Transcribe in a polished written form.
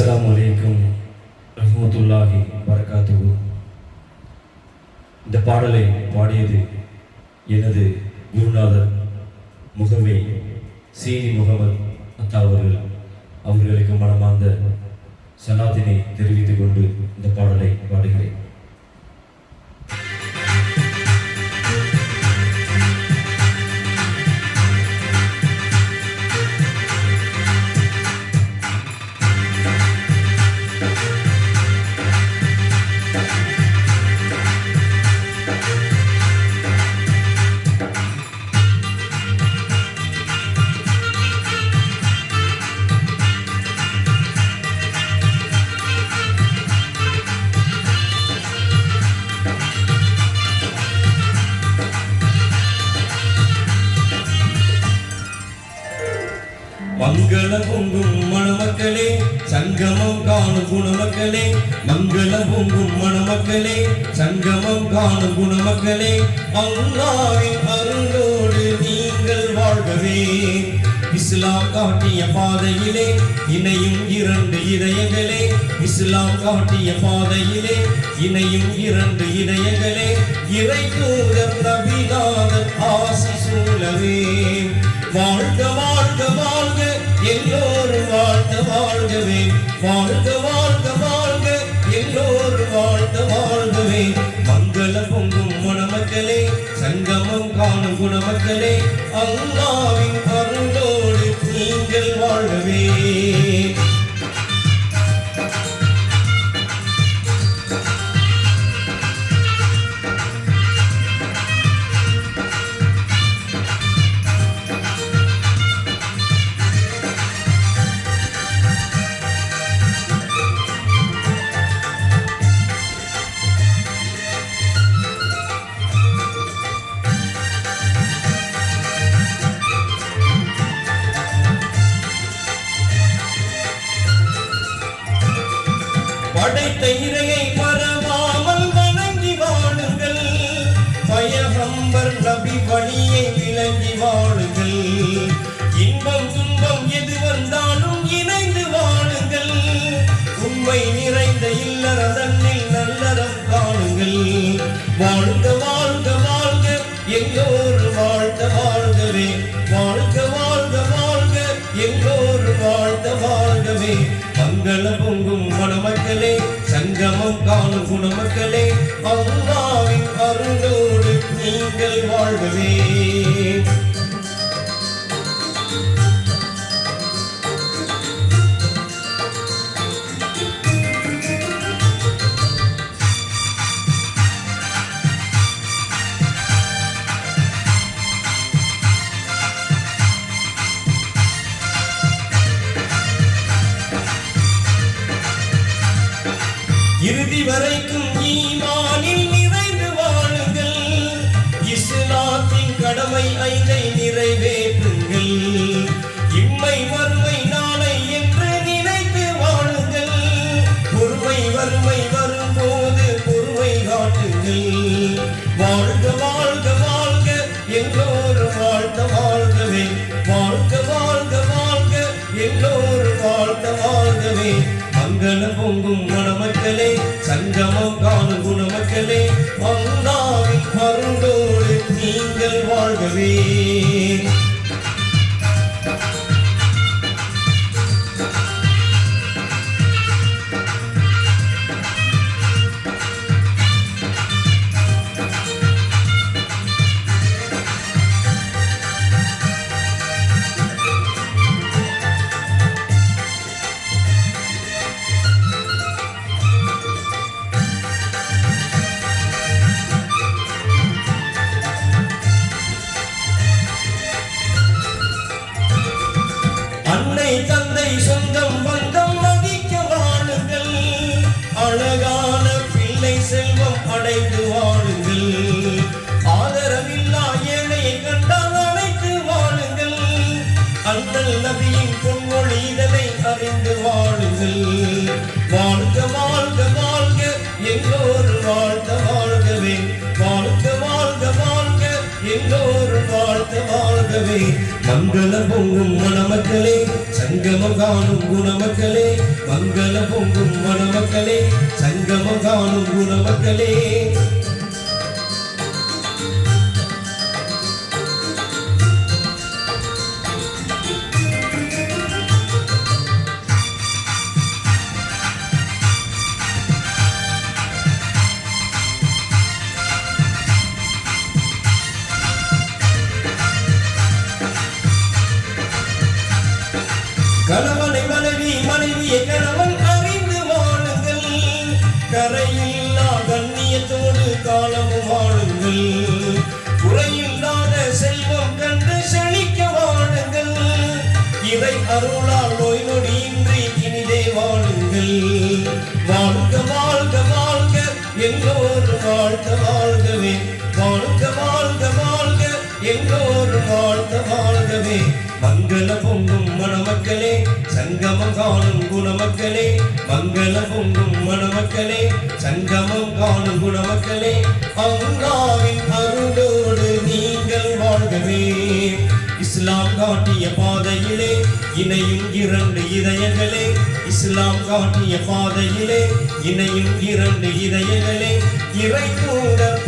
அஸ்ஸலாமு அலைக்கும் ரஹ்மத்துல்லாஹி வரகாத்துஹு. இந்த பாடலை பாடியது எனது குருநாதர் முகமே சீனி முகமது அத்தா அவர்களுக்கு மனமார்ந்த சலாத்தினை தெரிவித்துக் கொண்டு இந்த பாடலை பாடுகிறேன். மங்கள பொங்கும் மணமக்களே, சங்கமம் காணும் குணமக்களே. மங்கள பொங்கும் மணமக்களே, சங்கமம் காணும் குணமக்களே. அல்லாஹ்வின் அருளோடு நீங்கள் வாழ்கவே. இஸ்லாம் காட்டிய பாதையிலே இணையும் இரண்டு இதயங்களே. இஸ்லாம் காட்டிய பாதையிலே இணையும் இரண்டு இதயங்களே. இறை தூதர் நபிநாதர் ஆசி சூழவே. வாழ்க வாழ்க வாழ்க எல்லோரும் வாழ்க வாழ்கவே. வாழ்க வாழ்க வாழ்க எல்லோரும் வாழ்க வாழ்கவே. மங்கள பொங்கும் மணமக்களே, சங்கமம் காணும் குணமக்களே. அல்லாஹ்வின் அருளோடு நீங்கள் வாழ்கவே. படைத்த இறையை மறவாமல் வணங்கி வாழுங்கள். பயகம்பர் நபி வழியை விளங்கி வாழுங்கள். இன்பம் துன்பம் எது வந்தாலும் இணைந்து வாழுங்கள். உண்மை நிறைந்த இல்லற தன்னில் நல்லறம் காணுங்கள். வாழ்க வாழ்க வாழ்க எல்லோரும் வாழ்க வாழ்கவே. வாழ்க வாழ்க வாழ்க எல்லோரும் வாழ்க வாழ்கவே. மங்கள பொங்கும் மணமக்களே, சங்கமம் காணும் குணமக்களே. அல்லாஹ்வின் அருளோடு நீங்கள் வாழ்கவே. இறுதி வரைக்கும் ஈமானில் நிறைந்து வாழுங்கள். இஸ்லாத்தின் கடமை ஐந்தை நிறைவேற்றுங்கள். இம்மை வறுமை நாளை என்று நினைத்து வாழுங்கள். பொறுமை வறுமை வரும்போது பொறுமை காட்டுங்கள். வாழ்க வாழ்க வாழ்க எல்லோரும் வாழ்க வாழ்கவே. வாழ்க வாழ்க வாழ்க எல்லோரும் வாழ்க வாழ்கவே. மங்கள பொங்கும் மணமக்களே, சங்கமம் காணும் குணமக்களே. அல்லாஹ்வின் அருளோடு நீங்கள் வாழ்கவே. அன்னை தந்தை சொந்தம் பந்தம் மதிக்க வாழுங்கள். அழகான பிள்ளை செல்வம் அடைந்து வாழுங்கள். ஆதரவில்லா ஏழையை கண்டால் அழைத்து வாழுங்கள். அண்ணல் நபியின் பொன்மொழி இதனை அறிந்து வாழுங்கள். வாழ்க வாழ்க வாழ்க எல்லோரும் வாழ்க வாழ்கவே. வாழ்க வாழ்க வாழ்க எல்லோரும் வாழ்க வாழ்த்த வாழ்கவே மங்களம் பொங்கும் மணமக்களே சங்கமம் காணும் குணமக்களே மங்களம் பொங்கும் மணமக்களே சங்கமம் காணும் குணமக்களே கணவனை மனைவி மனைவியை கணவன் அறிந்து வாழுங்கள் கரையில்லா கண்ணியத்தோடு காலமும் வாழுங்கள் குறையில்லாத செல்வம் கண்டு செழிக்க வாழுங்கள் இறை அருளால் நோய் நொடியின்றி இனிதே வாழுங்கள் வாழ்க வாழ்க வாழ்க எல்லோரும் வாழ்த்த வாழ்கவே வாழ்க வாழ்க வாழ்க எல்லோரும் வாழ்த்த வாழ்கவே மங்கள பொங்கும் மணமக்களே சங்கமம் காணும் குணமக்களே மங்கள பொங்கும் மணமக்களே சங்கமம் காணும் குணமக்களே அல்லாஹ்வின் அருளோடு நீங்கள் வாழ்கவே இஸ்லாம் காட்டிய பாதையிலே இணையும் இரண்டு இதயங்களே இஸ்லாம் காட்டிய பாதையிலே இணையும் இரண்டு இதயங்களே இறை தூதர்